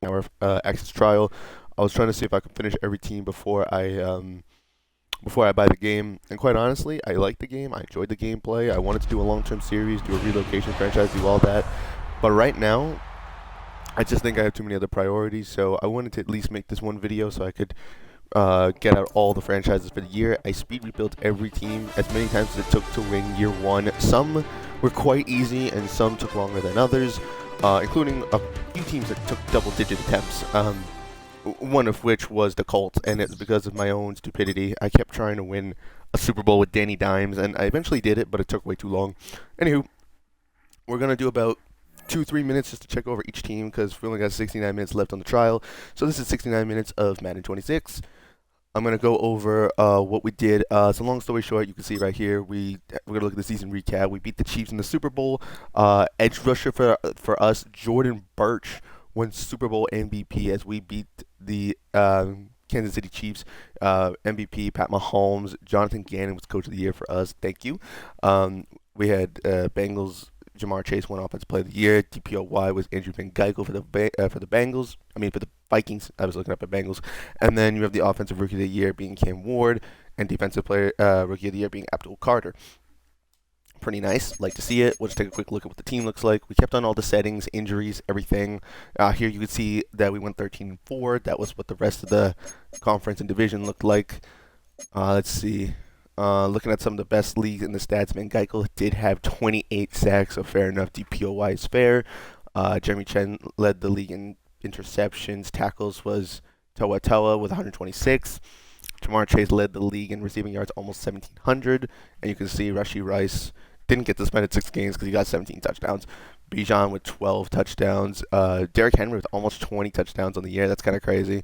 hour access trial. I was trying to see if I could finish every team before I buy the game. And quite honestly, I liked the game. I enjoyed the gameplay. I wanted to do a long-term series, do a relocation franchise, do all that. But right now, I just think I have too many other priorities. So I wanted to at least make this one video so I could get out all the franchises for the year. I speed rebuilt every team as many times as it took to win year one. Some were quite easy and some took longer than others, including a few teams that took double-digit attempts. One of which was the Colts, and it's because of my own stupidity. I kept trying to win a Super Bowl with Danny Dimes, and I eventually did it, but it took way too long. Anywho, we're going to do about 2-3 minutes just to check over each team because we only got 69 minutes left on the trial. So this is 69 minutes of Madden 26. I'm going to go over what we did. So long story short, you can see right here, we're going to look at the season recap. We beat the Chiefs in the Super Bowl. Edge rusher for us, Jordan Burch, won Super Bowl MVP as we beat the Kansas City Chiefs. MVP, Pat Mahomes. Jonathan Gannon was Coach of the Year for us. Thank you. We had Bengals. Jamar Chase won Offensive Player of the Year. DPOY was Andrew Van Geikel for the Bengals. For the Vikings. I was looking up at Bengals. And then you have the Offensive Rookie of the Year being Cam Ward, and Defensive Player Rookie of the Year being Abdul Carter. Pretty nice. Like to see it. We'll just take a quick look at what the team looks like. We kept on all the settings, injuries, everything. Here you can see that we went 13-4. That was what the rest of the conference and division looked like. Let's see. Looking at some of the best leagues in the stats, Van Geikel did have 28 sacks, so fair enough. DPOY is fair. Jeremy Chen led the league in interceptions. Tackles was Toa Toa with 126. Jamar Chase led the league in receiving yards, almost 1,700. And you can see Rashee Rice didn't get suspended 6 games because he got 17 touchdowns. Bijan with 12 touchdowns. Derrick Henry with almost 20 touchdowns on the year. That's kind of crazy.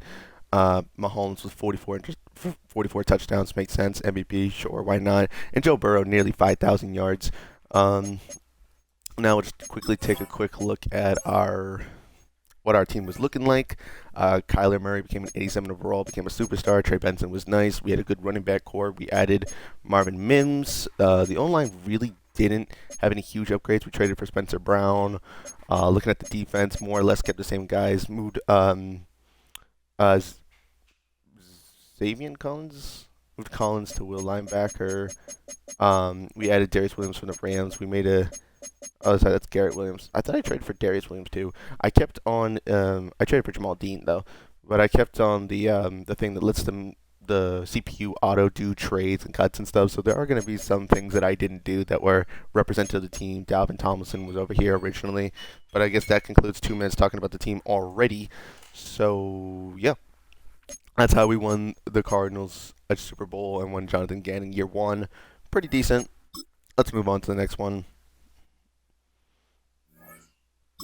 Mahomes with 44 touchdowns, makes sense. MVP, sure, why not? And Joe Burrow, nearly 5,000 yards. Now we'll just quickly take a quick look at what our team was looking like. Kyler Murray became an 87 overall, became a superstar. Trey Benson was nice. We had a good running back core. We added Marvin Mims. The O-line really didn't have any huge upgrades. We traded for Spencer Brown. Looking at the defense, more or less kept the same guys. Moved Xavier Collins. Moved Collins to will linebacker. We added Darius Williams from the Rams. We made a... Oh, sorry, that's Garrett Williams. I thought I traded for Darius Williams too. I kept on... I traded for Jamal Dean though. But I kept on the thing that lets the CPU auto do trades and cuts and stuff. So there are going to be some things that I didn't do that were representative of the team. Dalvin Tomlinson was over here originally. But I guess that concludes 2 minutes talking about the team already. So, yeah. That's how we won the Cardinals at Super Bowl and won Jonathan Gannon year one. Pretty decent. Let's move on to the next one.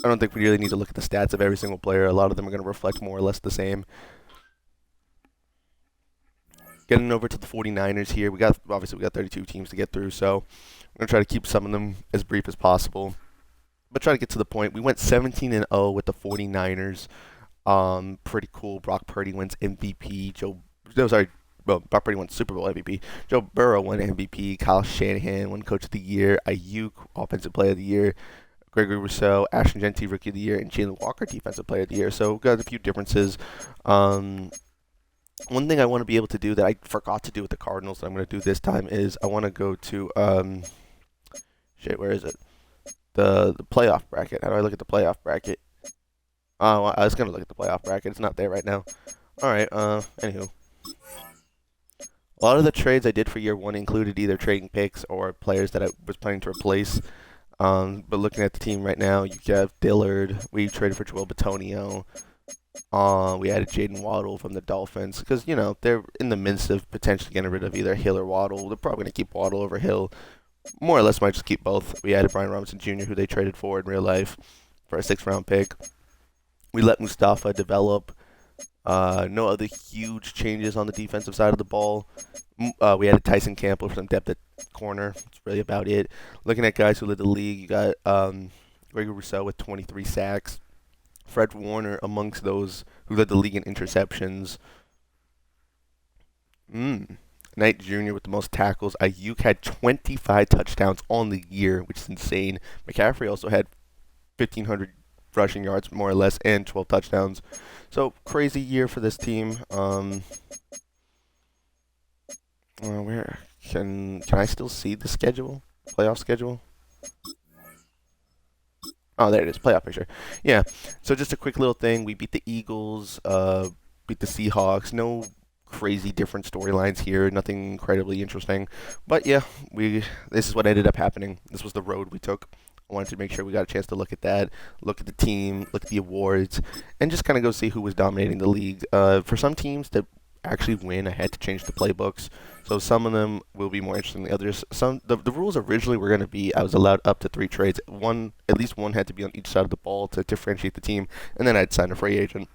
I don't think we really need to look at the stats of every single player. A lot of them are going to reflect more or less the same. Getting over to the 49ers here. Obviously we got 32 teams to get through, so I'm going to try to keep some of them as brief as possible. But try to get to the point. We went 17-0 with the 49ers. Pretty cool. Brock Purdy wins MVP. Brock Purdy won Super Bowl MVP. Joe Burrow won MVP. Kyle Shanahan won Coach of the Year. Ayuk, Offensive Player of the Year. Gregory Rousseau, Ashton Jeanty, Rookie of the Year, and Jalen Walker, Defensive Player of the Year. So we've got a few differences. One thing I want to be able to do that I forgot to do with the Cardinals that I'm going to do this time is I want to go to, where is it? The playoff bracket. How do I look at the playoff bracket? Oh, I was going to look at the playoff bracket. It's not there right now. Alright, anywho. A lot of the trades I did for year one included either trading picks or players that I was planning to replace. But looking at the team right now, you have Dillard. We traded for Joel Bitonio. We added Jaden Waddle from the Dolphins because, they're in the midst of potentially getting rid of either Hill or Waddle. They're probably going to keep Waddle over Hill. More or less might just keep both. We added Brian Robinson Jr., who they traded for in real life for a 6th-round pick. We let Mustafa develop. No other huge changes on the defensive side of the ball. We added Tyson Campbell for some depth at corner. That's really about it. Looking at guys who led the league, you got Gregory Rousseau with 23 sacks. Fred Warner amongst those who led the league in interceptions. Knight Jr. with the most tackles. Ayuk had 25 touchdowns on the year, which is insane. McCaffrey also had 1,500 rushing yards, more or less, and 12 touchdowns. So crazy year for this team. Where can I still see the schedule? Playoff schedule? Oh, there it is. Playoff picture. Yeah. So just a quick little thing. We beat the Eagles, beat the Seahawks. No crazy different storylines here. Nothing incredibly interesting. But yeah, this is what ended up happening. This was the road we took. I wanted to make sure we got a chance to look at that, look at the team, look at the awards, and just kind of go see who was dominating the league. For some teams that actually win, I had to change the playbooks. So some of them will be more interesting than the others. The rules originally were going to be I was allowed up to 3 trades. At least one had to be on each side of the ball to differentiate the team, and then I'd sign a free agent.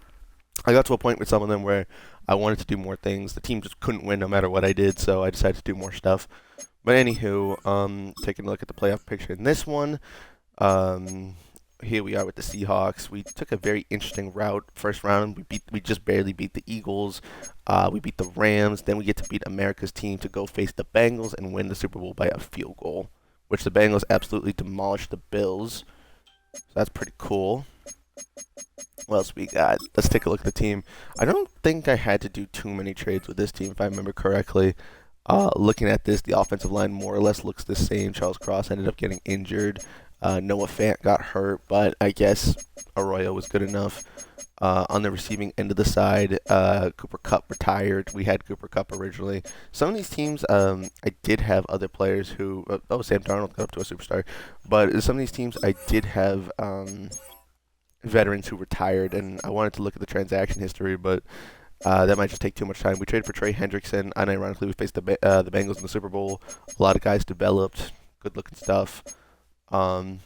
I got to a point with some of them where I wanted to do more things. The team just couldn't win no matter what I did, so I decided to do more stuff. But anywho, taking a look at the playoff picture in this one, here we are with the Seahawks. We took a very interesting route. First round, we just barely beat the Eagles. We beat the Rams. Then we get to beat America's team to go face the Bengals and win the Super Bowl by a field goal, which the Bengals absolutely demolished the Bills. So that's pretty cool. What else we got? Let's take a look at the team. I don't think I had to do too many trades with this team, if I remember correctly. Looking at this, the offensive line more or less looks the same. Charles Cross ended up getting injured. Noah Fant got hurt, but I guess Arroyo was good enough. On the receiving end of the side, Cooper Kupp retired. We had Cooper Kupp originally. Some of these teams, I did have other players who... Sam Darnold got up to a superstar. But some of these teams, I did have veterans who retired, and I wanted to look at the transaction history, but that might just take too much time. We traded for Trey Hendrickson, and ironically, we faced the Bengals in the Super Bowl. A lot of guys developed, good-looking stuff. Sam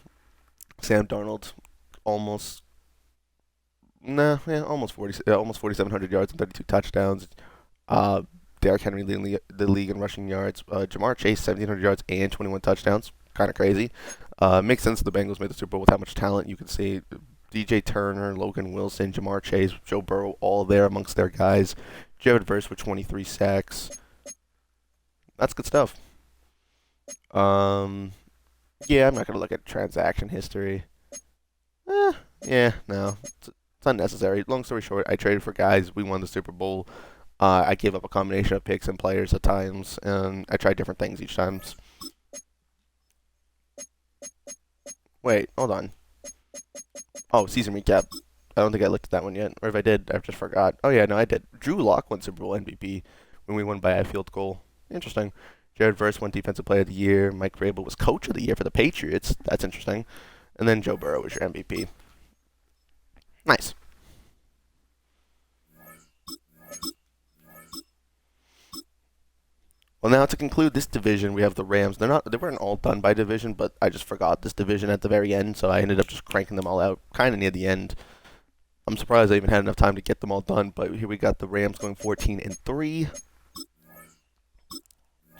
Darnold, almost 4,700 yards and 32 touchdowns. Derrick Henry leading the league in rushing yards. Jamar Chase, 1,700 yards and 21 touchdowns. Kind of crazy. Makes sense the Bengals made the Super Bowl with how much talent you can see. DJ Turner, Logan Wilson, Jamar Chase, Joe Burrow, all there amongst their guys. Jared Verse with 23 sacks. That's good stuff. Yeah, I'm not going to look at transaction history. No. It's unnecessary. Long story short, I traded for guys. We won the Super Bowl. I gave up a combination of picks and players at times, and I tried different things each time. Wait, hold on. Oh, season recap. I don't think I looked at that one yet. Or if I did, I just forgot. Oh, yeah, no, I did. Drew Lock won Super Bowl MVP when we won by a field goal. Interesting. Jared Verse won Defensive Player of the Year. Mike Vrabel was Coach of the Year for the Patriots. That's interesting. And then Joe Burrow was your MVP. Nice. Well, now to conclude this division, we have the Rams. They weren't all done by division, but I just forgot this division at the very end, so I ended up just cranking them all out kind of near the end. I'm surprised I even had enough time to get them all done, but here we got the Rams going 14-3.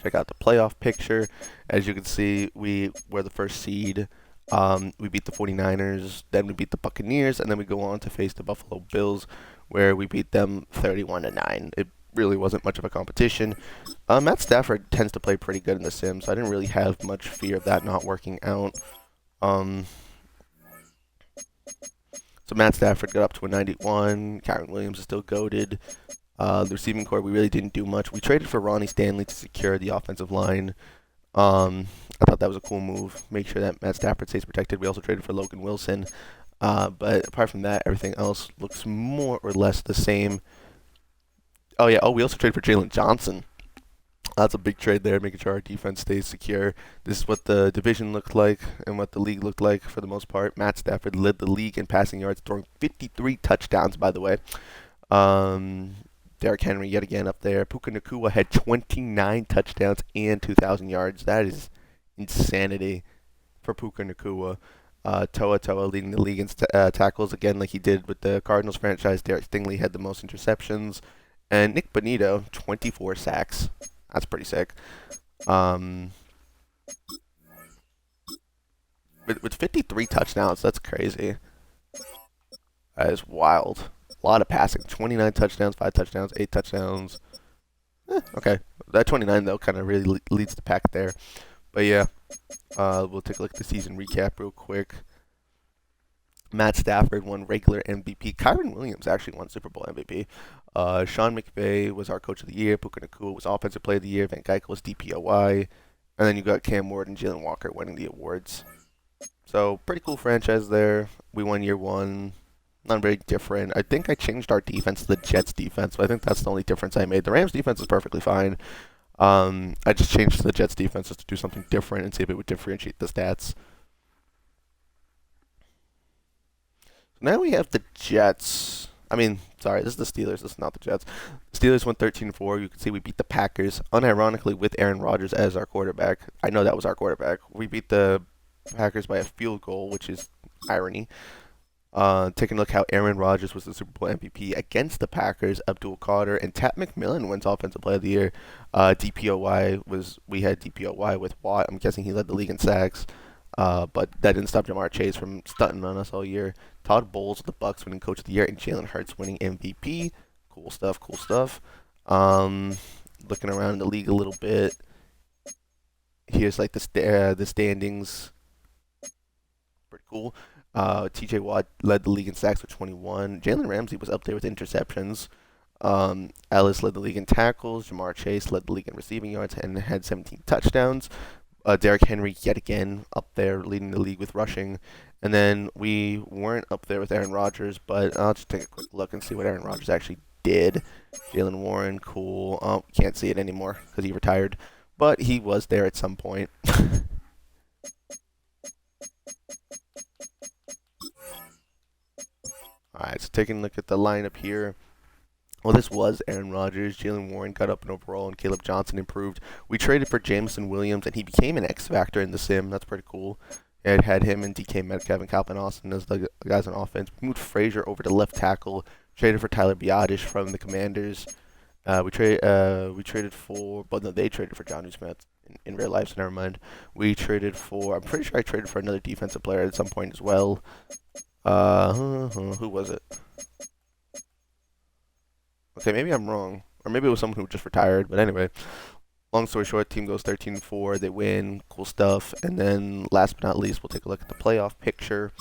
Check out the playoff picture. As you can see, we were the first seed. We beat the 49ers, then we beat the Buccaneers, and then we go on to face the Buffalo Bills, where we beat them 31-9. It really wasn't much of a competition. Matt Stafford tends to play pretty good in the sim, so I didn't really have much fear of that not working out. So Matt Stafford got up to a 91. Kyren Williams is still goated. The receiving core, we really didn't do much. We traded for Ronnie Stanley to secure the offensive line. I thought that was a cool move. Make sure that Matt Stafford stays protected. We also traded for Logan Wilson. But apart from that, everything else looks more or less the same. Oh, yeah. Oh, we also traded for Jalen Johnson. That's a big trade there, making sure our defense stays secure. This is what the division looked like and what the league looked like for the most part. Matt Stafford led the league in passing yards, throwing 53 touchdowns, by the way. Derrick Henry yet again up there. Puka Nacua had 29 touchdowns and 2,000 yards. That is insanity for Puka Nacua. Toa leading the league in tackles again like he did with the Cardinals franchise. Derek Stingley had the most interceptions. And Nick Bonito, 24 sacks. That's pretty sick. With 53 touchdowns, that's crazy. That is wild. A lot of passing. 29 touchdowns, 5 touchdowns, 8 touchdowns. Okay. That 29, though, kind of really leads the pack there. But, yeah, we'll take a look at the season recap real quick. Matt Stafford won regular MVP. Kyron Williams actually won Super Bowl MVP. Sean McVay was our coach of the year. Puka Nacua was offensive player of the year. Van Geikel was DPOY. And then you got Cam Ward and Jalen Walker winning the awards. So pretty cool franchise there. We won year one. Not very different. I think I changed our defense to the Jets defense, but I think that's the only difference I made. The Rams defense is perfectly fine. I just changed to the Jets defense just to do something different and see if it would differentiate the stats. Now we have the Jets. I mean, sorry, this is the Steelers. This is not the Jets. The Steelers went 13-4. You can see we beat the Packers, unironically, with Aaron Rodgers as our quarterback. I know that was our quarterback. We beat the Packers by a field goal, which is irony. Taking a look how Aaron Rodgers was the Super Bowl MVP against the Packers, Abdul Carter and Tat McMillan wins Offensive Player of the Year. We had DPOY with Watt. I'm guessing he led the league in sacks. But that didn't stop Jamar Chase from stunting on us all year. Todd Bowles with the Bucks winning Coach of the Year, and Jalen Hurts winning MVP. Cool stuff, cool stuff. Looking around the league a little bit. Here's like the standings. Pretty cool. T.J. Watt led the league in sacks with 21. Jalen Ramsey was up there with interceptions. Ellis led the league in tackles. Jamar Chase led the league in receiving yards and had 17 touchdowns. Derrick Henry yet again up there leading the league with rushing. And then we weren't up there with Aaron Rodgers, but I'll just take a quick look and see what Aaron Rodgers actually did. Jalen Warren, cool. Can't see it anymore because he retired. But he was there at some point. Alright, so taking a look at the lineup here. Well, this was Aaron Rodgers. Jalen Warren got up in overall, and Caleb Johnson improved. We traded for Jameson Williams, and he became an X factor in the sim. That's pretty cool. It had him and DK Metcalf and Calvin Austin as the guys on offense. We moved Frazier over to left tackle. Traded for Tyler Biadasz from the Commanders. We traded for, but no, they traded for John Smith in real life. So never mind. We traded for. I'm pretty sure I traded for another defensive player at some point as well. Who was it? Okay, maybe I'm wrong. Or maybe it was someone who just retired. But anyway, long story short, team goes 13-4. They win. Cool stuff. And then last but not least, we'll take a look at the playoff picture.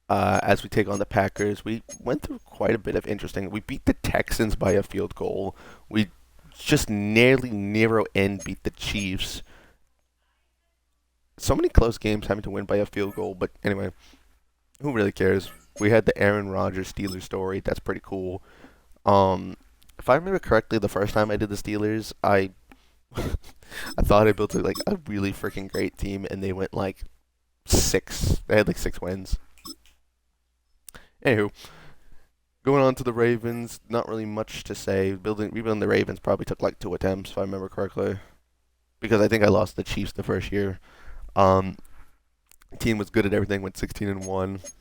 As we take on the Packers, we went through quite a bit of interesting. We beat the Texans by a field goal. We just nearly narrow end beat the Chiefs. So many close games having to win by a field goal. But anyway, who really cares? We had the Aaron Rodgers Steelers story. That's pretty cool. If I remember correctly, the first time I did the Steelers, I I thought I built like a really freaking great team, and they went like 6. They had like 6 wins. Anywho, going on to the Ravens, not really much to say. Rebuilding the Ravens probably took like 2 attempts, if I remember correctly, because I think I lost the Chiefs the first year. Team was good at everything, went 16-1.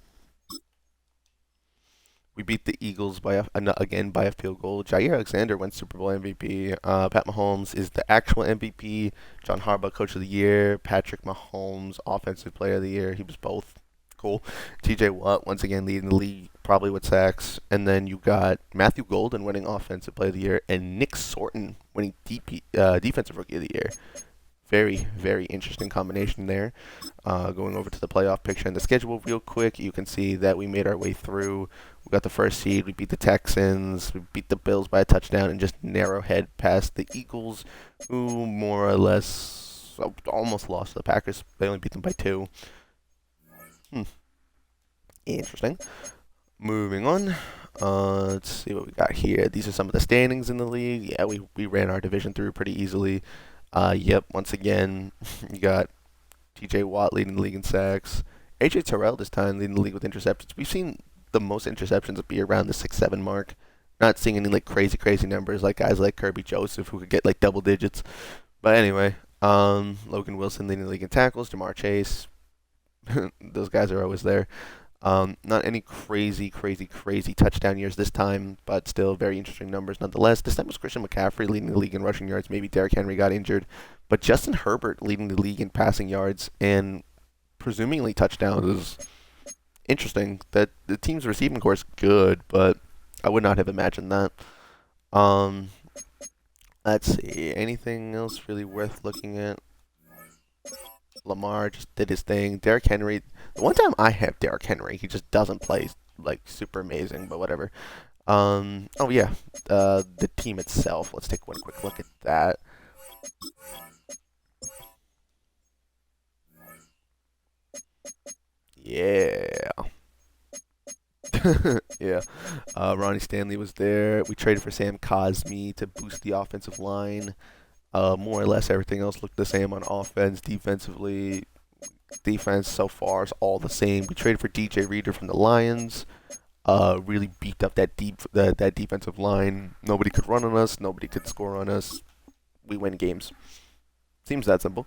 We beat the Eagles again by a field goal. Jair Alexander went Super Bowl MVP. Pat Mahomes is the actual MVP. John Harbaugh, Coach of the Year. Patrick Mahomes, Offensive Player of the Year. He was both. Cool. T.J. Watt, once again, leading the league, probably with sacks. And then you got Matthew Golden winning Offensive Player of the Year, and Nick Sorton winning Defensive Rookie of the Year. Very, very interesting combination there. Going over to the playoff picture and the schedule real quick, you can see that we made our way through. We got the first seed. We beat the Texans. We beat the Bills by a touchdown and just narrow head past the Eagles, who more or less almost lost to the Packers. They only beat them by 2. Interesting. Moving on. Let's see what we got here. These are some of the standings in the league. Yeah, we ran our division through pretty easily. Yep, once again, you got T.J. Watt leading the league in sacks. A.J. Terrell this time leading the league with interceptions. We've seen the most interceptions be around the 6-7 mark. Not seeing any like crazy numbers like guys like Kirby Joseph who could get like double digits. But anyway, Logan Wilson leading the league in tackles. Jamar Chase. Those guys are always there. Not any crazy touchdown years this time, but still very interesting numbers nonetheless. This time was Christian McCaffrey leading the league in rushing yards. Maybe Derrick Henry got injured. But Justin Herbert leading the league in passing yards and presumably touchdowns is interesting. That the team's receiving core is good, but I would not have imagined that. Let's see. Anything else really worth looking at? Lamar just did his thing. Derrick Henry. The one time I have Derrick Henry, he just doesn't play like super amazing, but whatever. Oh yeah, the team itself. Let's take one quick look at that. Yeah. Yeah. Ronnie Stanley was there. We traded for Sam Cosmi to boost the offensive line. More or less everything else looked the same on offense. Defensively, defense so far is all the same. We traded for DJ Reader from the Lions. Really beefed up that defensive line. Nobody could run on us. Nobody could score on us. We win games. Seems that simple.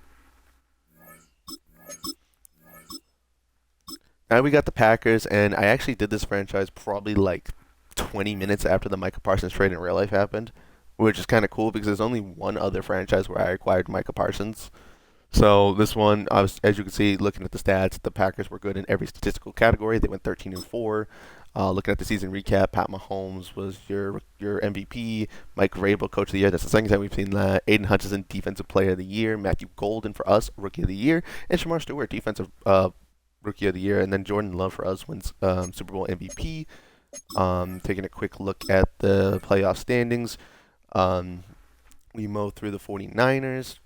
Now we got the Packers, and I actually did this franchise probably like 20 minutes after the Micah Parsons trade in real life happened, which is kind of cool because there's only one other franchise where I acquired Micah Parsons. So this one, as you can see, looking at the stats, the Packers were good in every statistical category. They went 13-4. Looking at the season recap, Pat Mahomes was your MVP. Mike Vrabel, Coach of the Year. That's the second time we've seen that. Aiden Hutchinson, Defensive Player of the Year. Matthew Golden for us, Rookie of the Year, and Shamar Stewart, Defensive Rookie of the Year. And then Jordan Love for us wins Super Bowl MVP. Taking a quick look at the playoff standings, we mow through the 49ers.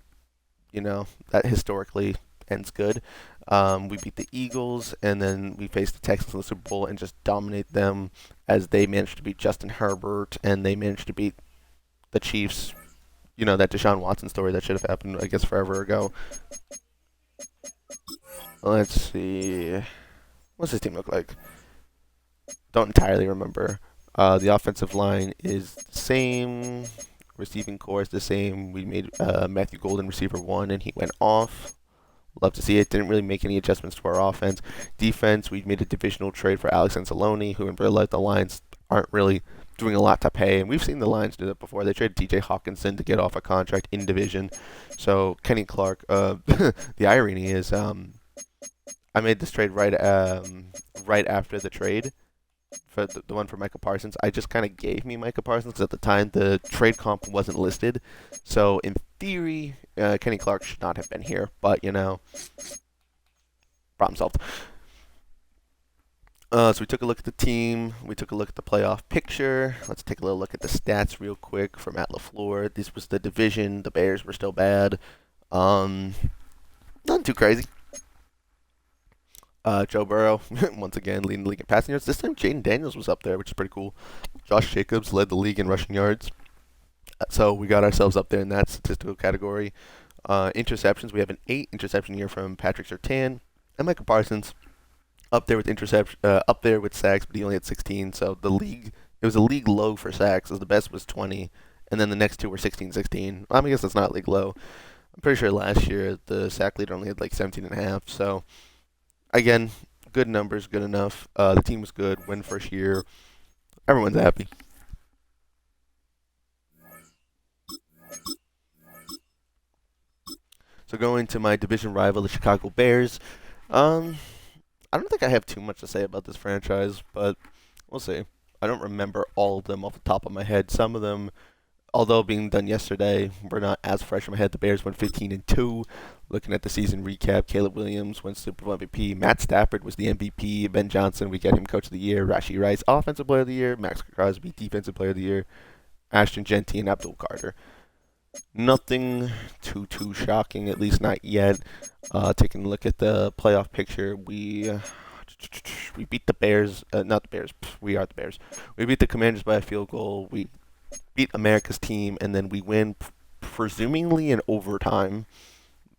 You know, that historically ends good. We beat the Eagles, and then we faced the Texans in the Super Bowl and just dominate them as they managed to beat Justin Herbert, and they managed to beat the Chiefs. You know, that Deshaun Watson story that should have happened, I guess, forever ago. Let's see. What's this team look like? Don't entirely remember. The offensive line is the same. Receiving core is the same. We made Matthew Golden receiver 1, and he went off. Love to see it. Didn't really make any adjustments to our offense. Defense, we made a divisional trade for Alex Anzalone, who in real life the Lions aren't really doing a lot to pay. And we've seen the Lions do that before. They traded TJ Hawkinson to get off a contract in division. So Kenny Clark, the irony is I made this trade right after the trade. For the one for Micah Parsons, I just kind of gave me Micah Parsons because at the time the trade comp wasn't listed. So in theory, Kenny Clark should not have been here, but you know, problem solved. So we took a look at the team. We took a look at the playoff picture. Let's take a little look at the stats real quick for Matt LaFleur. This was the division. The Bears were still bad. Nothing too crazy. Joe Burrow, once again, leading the league in passing yards. This time, Jaden Daniels was up there, which is pretty cool. Josh Jacobs led the league in rushing yards. So we got ourselves up there in that statistical category. Interceptions, we have an 8 interception year from Patrick Surtain. And Micah Parsons, up there with sacks, but he only had 16. So it was a league low for sacks. So the best was 20. And then the next two were 16-16. I guess that's not league low. I'm pretty sure last year the sack leader only had like 17.5. So again, good numbers, good enough. The team was good. Win first year. Everyone's happy. So going to my division rival, the Chicago Bears. I don't think I have too much to say about this franchise, but we'll see. I don't remember all of them off the top of my head. Some of them, although being done yesterday, were not as fresh in my head. The Bears went 15-2. Looking at the season recap, Caleb Williams won Super Bowl MVP. Matt Stafford was the MVP. Ben Johnson, we get him Coach of the Year. Rashee Rice, Offensive Player of the Year. Max Crosby, Defensive Player of the Year. Ashton Jeanty and Abdul Carter. Nothing too shocking, at least not yet. Taking a look at the playoff picture, we beat the Bears. Not the Bears. We are the Bears. We beat the Commanders by a field goal. We beat America's team, and then we win, presumably in overtime.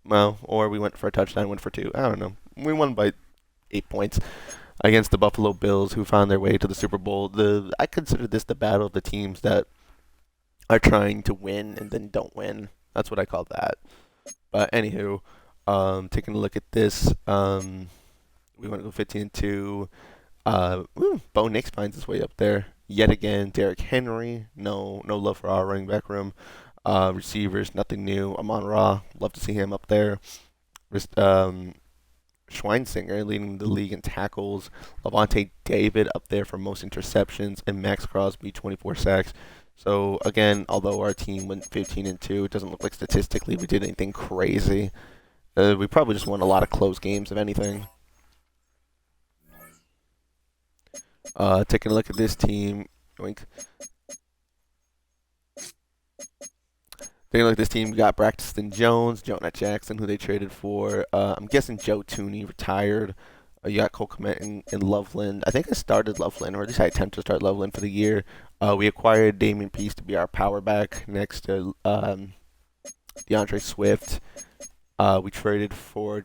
Well, or we went for a touchdown, went for 2. I don't know. We won by 8 points against the Buffalo Bills, who found their way to the Super Bowl. I consider this the battle of the teams that are trying to win and then don't win. That's what I call that. But anywho, taking a look at this, we went to 15-2. Bo Nix finds his way up there yet again. Derrick Henry, no love for our running back room. Receivers, nothing new. Amon-Ra, love to see him up there. Schweinsinger leading the league in tackles. Levante David up there for most interceptions, and Max Crosby 24 sacks. So again, although our team went 15-2, it doesn't look like statistically we did anything crazy. We probably just won a lot of close games, if anything. Taking a look at this team. Oink. Taking a look at this team, we got Braxton Jones, Jonah Jackson, who they traded for. I'm guessing Joe Tooney retired. You got Cole Kmet and Loveland. I think I started Loveland, or at least I attempted to start Loveland for the year. We acquired Damian Peace to be our power back next to DeAndre Swift. We traded for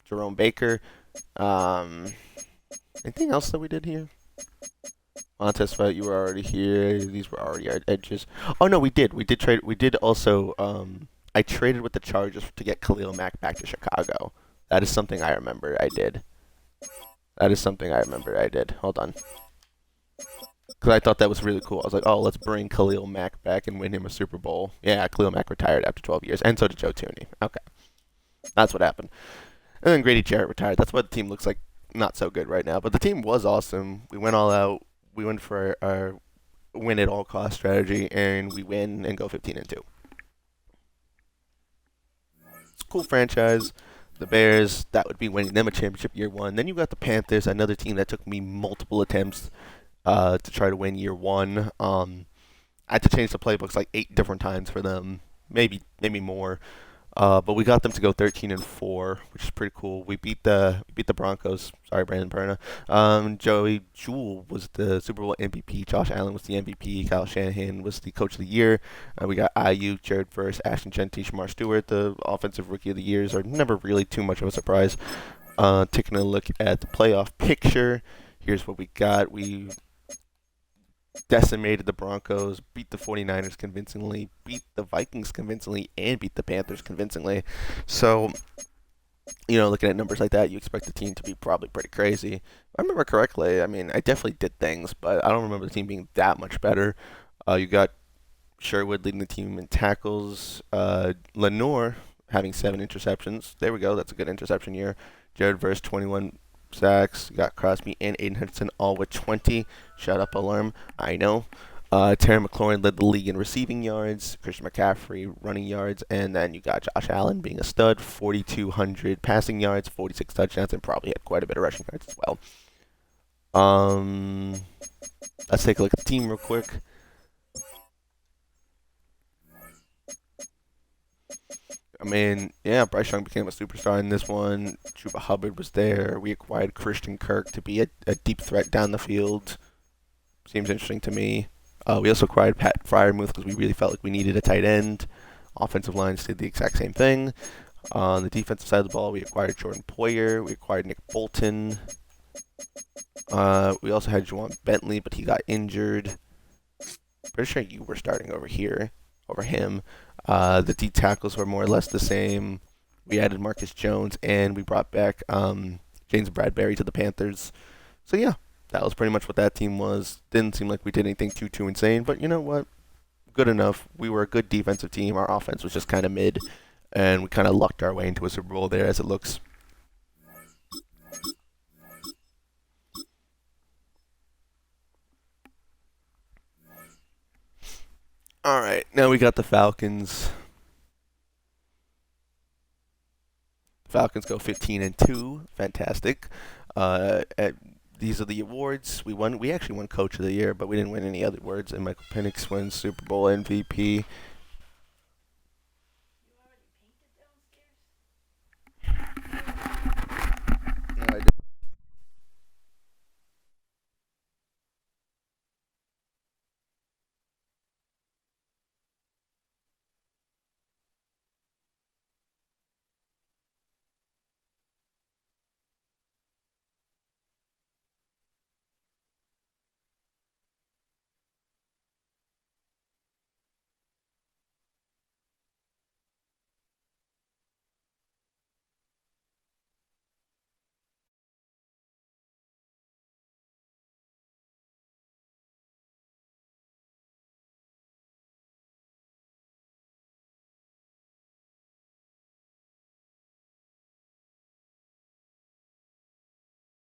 Jerome Baker. Anything else that we did here? Montez Sweat, you were already here. These were already our edges. Oh no, we did. We did trade. We did also. I traded with the Chargers to get Khalil Mack back to Chicago. That is something I remember I did. That is something I remember I did. Hold on. Because I thought that was really cool. I was like, oh, let's bring Khalil Mack back and win him a Super Bowl. Yeah, Khalil Mack retired after 12 years, and so did Joe Tooney. Okay. That's what happened. And then Grady Jarrett retired. That's why the team looks like not so good right now. But the team was awesome. We went all out. We went for our win at all cost strategy, and we win and go 15-2. It's a cool franchise. The Bears, that would be winning them a championship year one. Then you got the Panthers, another team that took me multiple attempts to try to win year one. I had to change the playbooks like 8 different times for them, maybe more. But we got them to go 13-4, which is pretty cool. We beat the Broncos. Sorry, Brandon Perna. Joey Jewell was the Super Bowl MVP. Josh Allen was the MVP. Kyle Shanahan was the Coach of the Year. We got IU, Jared Verse, Ashton Genty, Shamar Stewart, the Offensive Rookie of the Years. Are never really too much of a surprise. Taking a look at the playoff picture, here's what we got. We decimated the Broncos, beat the 49ers convincingly, beat the Vikings convincingly, and beat the Panthers convincingly. So, looking at numbers like that, you expect the team to be probably pretty crazy. If I remember correctly, I mean, I definitely did things, but I don't remember the team being that much better. You got Sherwood leading the team in tackles, Lenore having 7 interceptions. There we go, that's a good interception year. Jared Verse, 21 sacks. You got Crosby and Aiden Hudson all with 20. Shut up, alarm. I know. Terry McLaurin led the league in receiving yards. Christian McCaffrey running yards. And then you got Josh Allen being a stud. 4,200 passing yards, 46 touchdowns, and probably had quite a bit of rushing yards as well. Let's take a look at the team real quick. I mean, yeah, Bryce Young became a superstar in this one. Chuba Hubbard was there. We acquired Christian Kirk to be a deep threat down the field. Seems interesting to me. We also acquired Pat Fryermuth because we really felt like we needed a tight end. Offensive lines did the exact same thing. On the defensive side of the ball, we acquired Jordan Poyer. We acquired Nick Bolton. We also had Juwan Bentley, but he got injured. Pretty sure you were starting over him. The D tackles were more or less the same. We added Marcus Jones, and we brought back James Bradbury to the Panthers. So yeah, that was pretty much what that team was. Didn't seem like we did anything too insane, but you know what? Good enough. We were a good defensive team. Our offense was just kind of mid, and we kind of lucked our way into a Super Bowl there, as it looks. All right, now we got the Falcons. Falcons go 15-2. Fantastic. These are the awards. We actually won Coach of the Year, but we didn't win any other awards. And Michael Penix wins Super Bowl MVP.